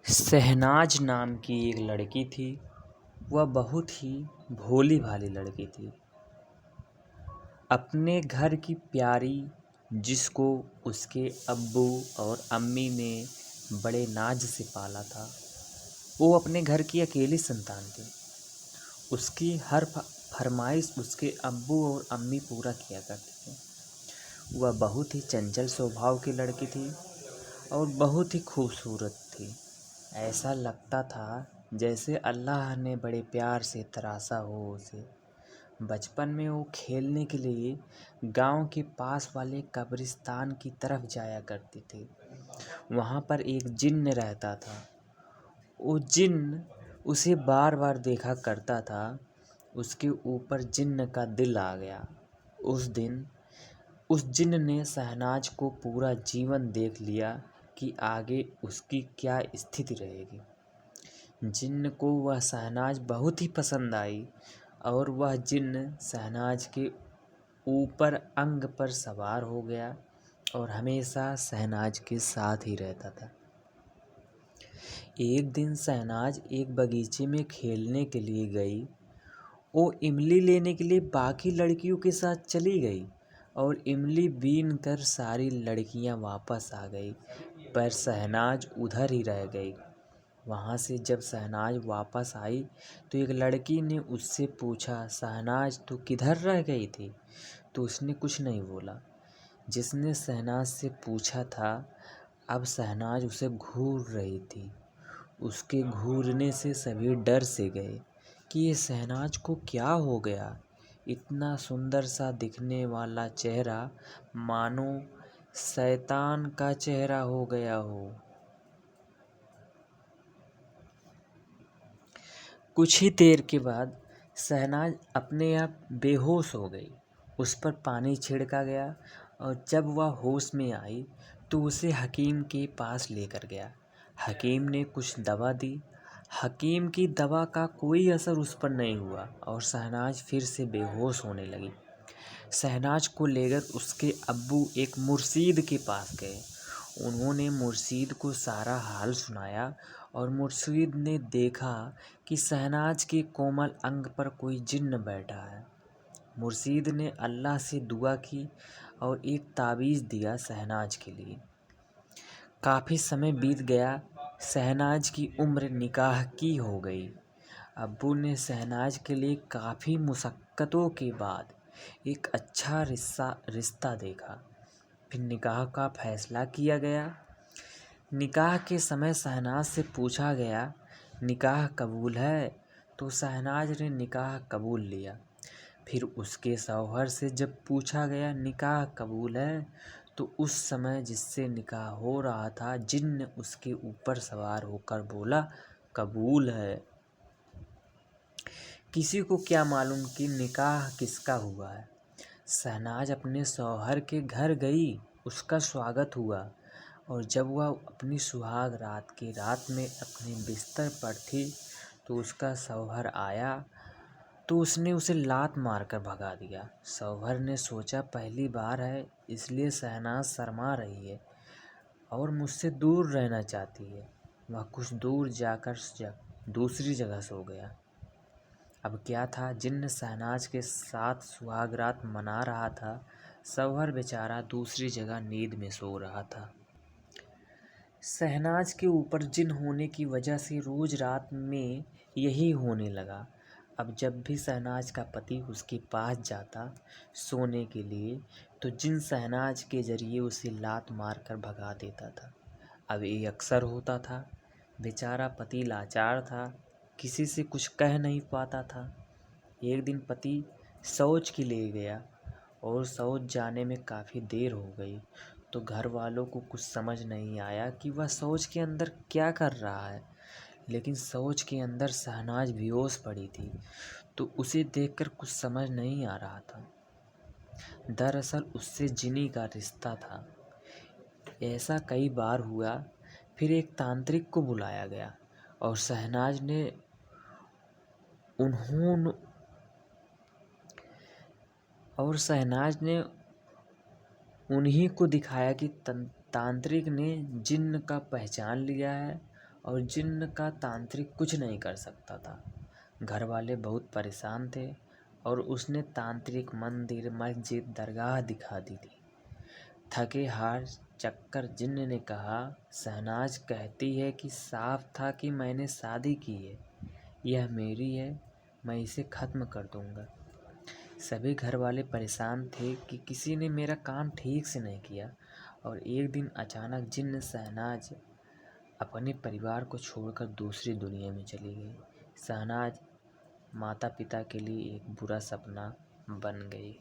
शहनाज नाम की एक लड़की थी। वह बहुत ही भोली भाली लड़की थी। अपने घर की प्यारी, जिसको उसके अब्बू और अम्मी ने बड़े नाज से पाला था, वो अपने घर की अकेली संतान थी। उसकी हर फरमाइश उसके अब्बू और अम्मी पूरा किया करते थे। वह बहुत ही चंचल स्वभाव की लड़की थी और बहुत ही खूबसूरत थी। ऐसा लगता था जैसे अल्लाह ने बड़े प्यार से तराशा हो उसे। बचपन में वो खेलने के लिए गांव के पास वाले कब्रिस्तान की तरफ जाया करती थी। वहाँ पर एक जिन्न रहता था। वो जिन्न उसे बार बार देखा करता था। उसके ऊपर जिन्न का दिल आ गया। उस दिन उस जिन्न ने शहनाज को पूरा जीवन देख लिया कि आगे उसकी क्या स्थिति रहेगी। जिन्न को वह शहनाज बहुत ही पसंद आई और वह जिन्न शहनाज के ऊपर अंग पर सवार हो गया और हमेशा शहनाज के साथ ही रहता था। एक दिन शहनाज एक बगीचे में खेलने के लिए गई। वो इमली लेने के लिए बाकी लड़कियों के साथ चली गई और इमली बीन कर सारी लड़कियां वापस आ गई, पर शहनाज उधर ही रह गई। वहाँ से जब शहनाज वापस आई तो एक लड़की ने उससे पूछा, शहनाज तू किधर रह गई थी? तो उसने कुछ नहीं बोला। जिसने शहनाज से पूछा था, अब शहनाज उसे घूर रही थी। उसके घूरने से सभी डर से गए कि ये शहनाज को क्या हो गया। इतना सुंदर सा दिखने वाला चेहरा मानो शैतान का चेहरा हो गया हो। कुछ ही देर के बाद शहनाज अपने आप बेहोश हो गई। उस पर पानी छिड़का गया और जब वह होश में आई तो उसे हकीम के पास लेकर गया। हकीम ने कुछ दवा दी। हकीम की दवा का कोई असर उस पर नहीं हुआ और शहनाज फिर से बेहोश होने लगी। शहनाज को लेकर उसके अब्बू एक मुर्शीद के पास गए। उन्होंने मुर्शीद को सारा हाल सुनाया और मुर्शीद ने देखा कि शहनाज के कोमल अंग पर कोई जिन्न बैठा है। मुर्शीद ने अल्लाह से दुआ की और एक तावीज़ दिया शहनाज के लिए। काफ़ी समय बीत गया। शहनाज की उम्र निकाह की हो गई। अब्बू ने शहनाज के लिए काफ़ी मुशक्क़तों के बाद एक अच्छा रिश्ता देखा। फिर निकाह का फैसला किया गया। निकाह के समय शहनाज से पूछा गया, निकाह कबूल है? तो शहनाज ने निकाह कबूल लिया। फिर उसके शौहर से जब पूछा गया निकाह कबूल है, तो उस समय जिससे निकाह हो रहा था, जिन्न उसके ऊपर सवार होकर बोला, कबूल है। किसी को क्या मालूम कि निकाह किसका हुआ है। शहनाज अपने शौहर के घर गई। उसका स्वागत हुआ और जब वह अपनी सुहाग रात की रात में अपने बिस्तर पर थी तो उसका शौहर आया तो उसने उसे लात मारकर भगा दिया। शौहर ने सोचा पहली बार है इसलिए शहनाज शर्मा रही है और मुझसे दूर रहना चाहती है। वह कुछ दूर जाकर दूसरी जगह सो गया। अब क्या था, जिन्न शहनाज के साथ सुहाग रात मना रहा था। शौहर बेचारा दूसरी जगह नींद में सो रहा था। शहनाज के ऊपर जिन्न होने की वजह से रोज रात में यही होने लगा। अब जब भी शहनाज का पति उसके पास जाता सोने के लिए तो जिन्न शहनाज के जरिए उसे लात मारकर भगा देता था। अब ये अक्सर होता था। बेचारा पति लाचार था, किसी से कुछ कह नहीं पाता था। एक दिन पति शौच के लिए गया और शौच जाने में काफ़ी देर हो गई तो घर वालों को कुछ समझ नहीं आया कि वह शौच के अंदर क्या कर रहा है। लेकिन शौच के अंदर शहनाज बेहोश पड़ी थी तो उसे देखकर कुछ समझ नहीं आ रहा था। दरअसल उससे जिनी का रिश्ता था। ऐसा कई बार हुआ। फिर एक तांत्रिक को बुलाया गया और शहनाज ने उन्हीं को दिखाया कि तांत्रिक ने जिन्न का पहचान लिया है और जिन्न का तांत्रिक कुछ नहीं कर सकता था। घर वाले बहुत परेशान थे और उसने तांत्रिक मंदिर, मस्जिद, दरगाह दिखा दी थी। थके हार चक्कर जिन्न ने कहा, शहनाज कहती है कि साफ था कि मैंने शादी की है, यह मेरी है, मैं इसे ख़त्म कर दूंगा। सभी घर वाले परेशान थे कि किसी ने मेरा काम ठीक से नहीं किया। और एक दिन अचानक जिन्न शहनाज अपने परिवार को छोड़कर दूसरी दुनिया में चली गई। शहनाज माता पिता के लिए एक बुरा सपना बन गई।